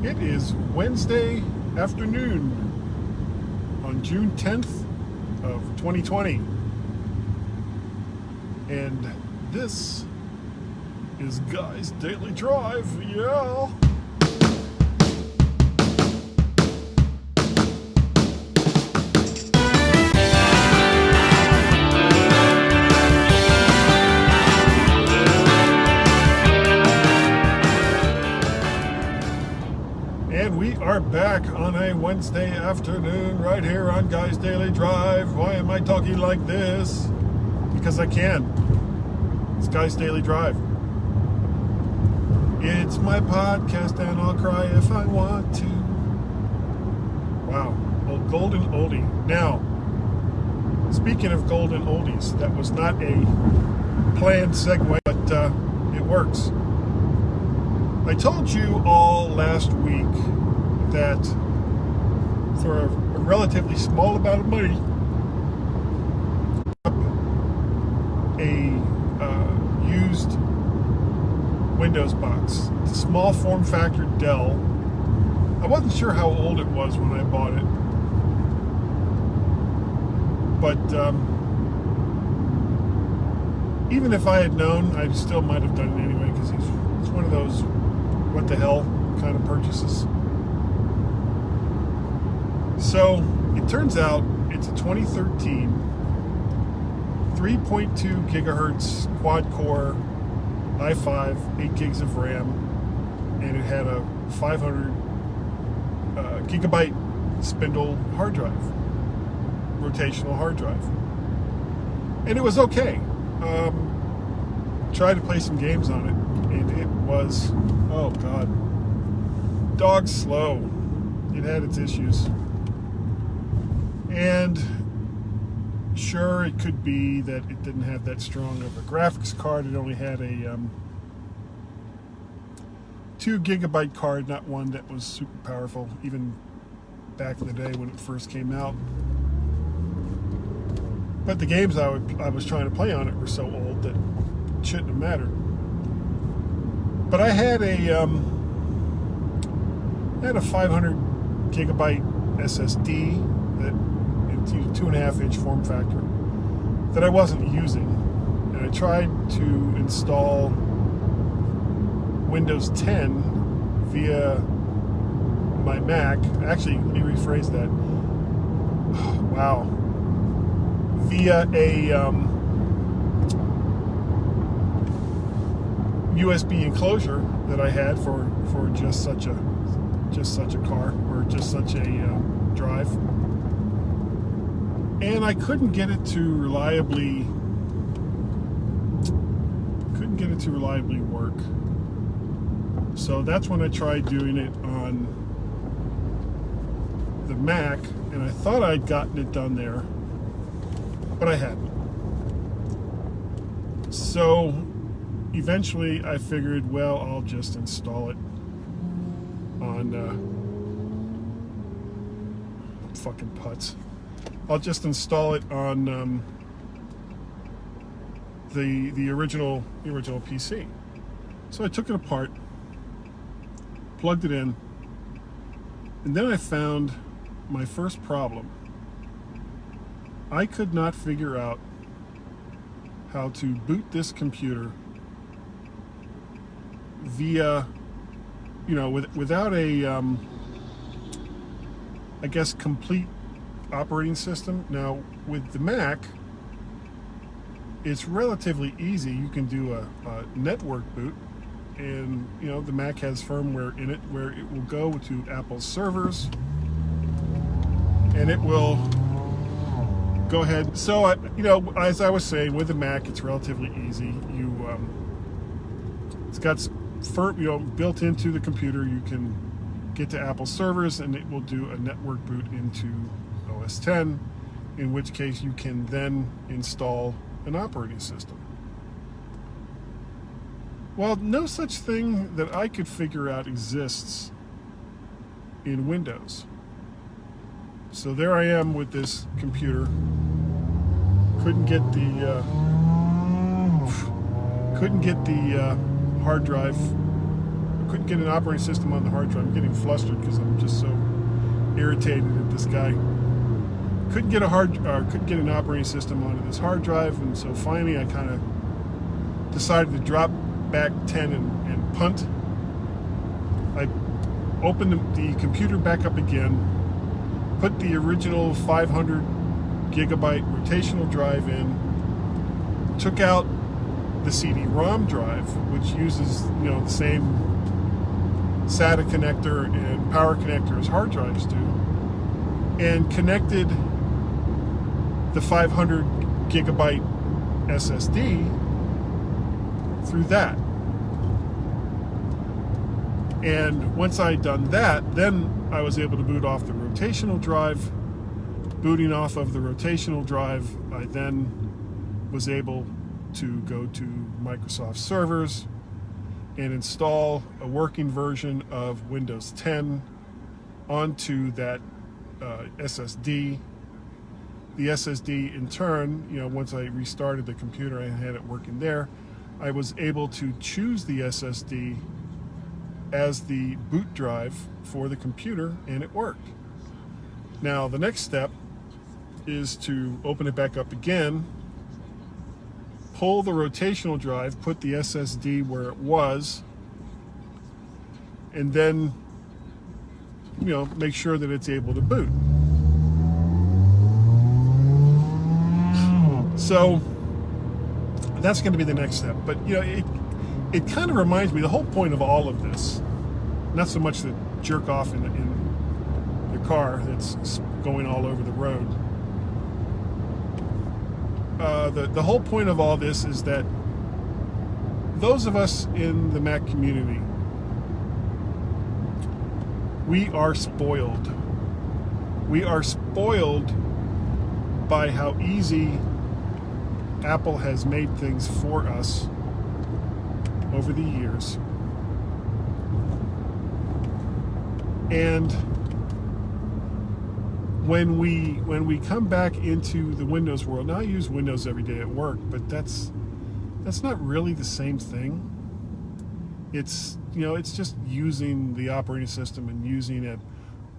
It is Wednesday afternoon on June 10th of 2020. And this is Guy's Daily Drive. Yeah. And we are back on a Wednesday afternoon right here on Guy's Daily Drive. Why am I talking like this? Because I can. It's Guy's Daily Drive. It's my podcast and I'll cry if I want to. Wow, old golden oldie. Now, speaking of golden oldies, that was not a planned segue, but it works. I told you all last week that for a relatively small amount of money, a used Windows box. It's a small form factor Dell. I wasn't sure how old it was when I bought it, but even if I had known, I still might have done it anyway, because it's one of those what the hell kind of purchases. So it turns out it's a 2013 3.2 gigahertz quad core i5, 8 gigs of RAM, and it had a 500 gigabyte spindle hard drive, rotational hard drive. And it was okay. Tried to play some games on it, and it was, oh God, dog slow. It had its issues. And sure, it could be that it didn't have that strong of a graphics card. It only had a 2 gigabyte card, not one that was super powerful, even back in the day when it first came out. But the games I was trying to play on it were so old that it shouldn't have mattered. But I had a 500 gigabyte SSD that it's a 2.5 inch form factor that I wasn't using, and I tried to install Windows 10 via MyMac. Actually, let me rephrase that. Wow. Via a USB enclosure that I had for just such a car, or just such a drive. And I couldn't get it to reliably work. So that's when I tried doing it on the Mac, and I thought I'd gotten it done there, but I hadn't. So eventually I figured, well, I'll just install it on fucking putz. I'll just install it on the original PC. So I took it apart, plugged it in, and then I found my first problem. I could not figure out how to boot this computer via, without a, I guess, complete operating system. Now, with the Mac, it's relatively easy. You can do a network boot, and the Mac has firmware in it where it will go to Apple's servers, and it will go ahead. So, as I was saying, with the Mac, it's relatively easy. It's got built into the computer. You can get to Apple servers, and it will do a network boot into OS 10, in which case you can then install an operating system. Well, no such thing that I could figure out exists in Windows. So there I am with this computer. Couldn't get the hard drive couldn't get an operating system on the hard drive. I'm getting flustered because I'm just so irritated at this guy. Couldn't get an operating system onto this hard drive, and so finally I kind of decided to drop back 10 and punt. I opened the computer back up again, put the original 500 gigabyte rotational drive in, took out the CD-ROM drive, which uses the same SATA connector and power connector as hard drives do, and connected the 500 gigabyte SSD through that. And once I'd done that, then I was able to boot off the rotational drive. Booting off of the rotational drive, I then was able to go to Microsoft servers and install a working version of Windows 10 onto that SSD. The SSD in turn, once I restarted the computer, I had it working there. I was able to choose the SSD as the boot drive for the computer, and it worked. Now, the next step is to open it back up again, pull the rotational drive, put the SSD where it was, and then, make sure that it's able to boot. So that's going to be the next step. But it kind of reminds me, the whole point of all of this, not so much the jerk off in the car that's going all over the road. The whole point of all this is that those of us in the Mac community, we are spoiled. We are spoiled by how easy Apple has made things for us over the years. And when we come back into the Windows world, now I use Windows every day at work, but that's not really the same thing. It's it's just using the operating system and using a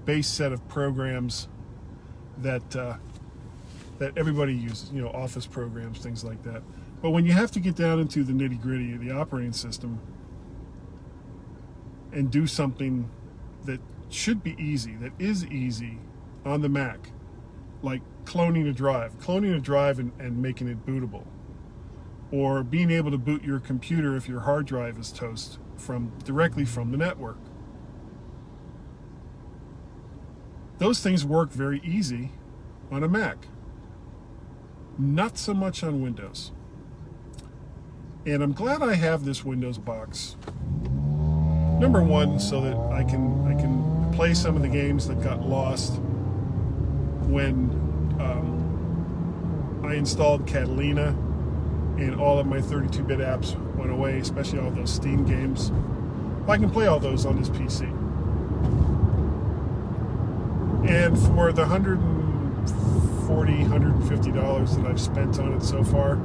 base set of programs that everybody uses, Office programs, things like that. But when you have to get down into the nitty-gritty of the operating system and do something that should be easy, that is easy on the Mac, like cloning a drive and making it bootable, or being able to boot your computer if your hard drive is toast directly from the network. Those things work very easy on a Mac. Not so much on Windows. And I'm glad I have this Windows box. Number one, so that I can play some of the games that got lost when I installed Catalina and all of my 32-bit apps went away, especially all those Steam games. I can play all those on this PC. And for the $140, $150 that I've spent on it so far,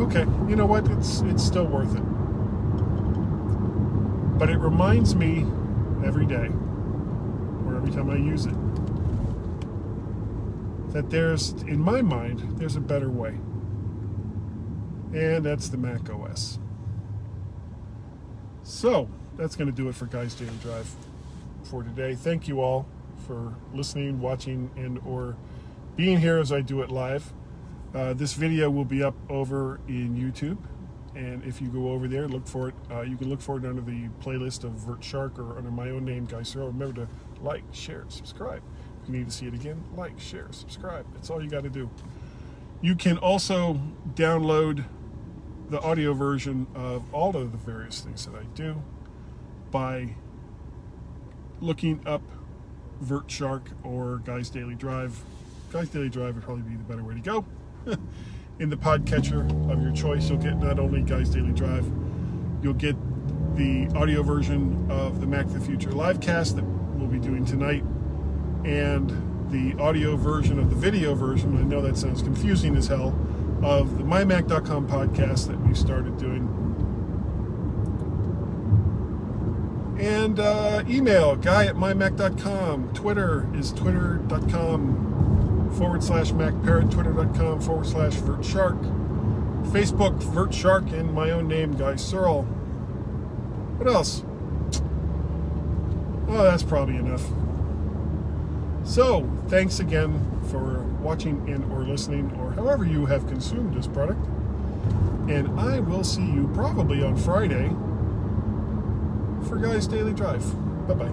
okay, you know what? It's still worth it. But it reminds me every day, or every time I use it, that in my mind, there's a better way. And that's the Mac OS. So, that's going to do it for Guy's Daily Drive for today. Thank you all for listening, watching, and or being here as I do it live. This video will be up over in YouTube, and if you go over there, look for it. You can look for it under the playlist of Vert Shark or under my own name, Guy Searle. Remember to like, share, subscribe. If you need to see it again, like, share, subscribe. That's all you got to do. You can also download the audio version of all of the various things that I do by looking up Vert Shark or Guy's Daily Drive. Guy's Daily Drive would probably be the better way to go. In the podcatcher of your choice, you'll get not only Guy's Daily Drive, you'll get the audio version of the Mac of the Future livecast that we'll be doing tonight, and the audio version of the video version, I know that sounds confusing as hell, of the MyMac.com podcast that we started doing. And email, guy@mymac.com. Twitter is twitter.com/MacParrot, twitter.com/VertShark. Facebook, VertShark, and my own name, Guy Searle. What else? Oh, that's probably enough. So, thanks again for watching and or listening, or however you have consumed this product. And I will see you probably on Friday for Guy's Daily Drive. Bye-bye.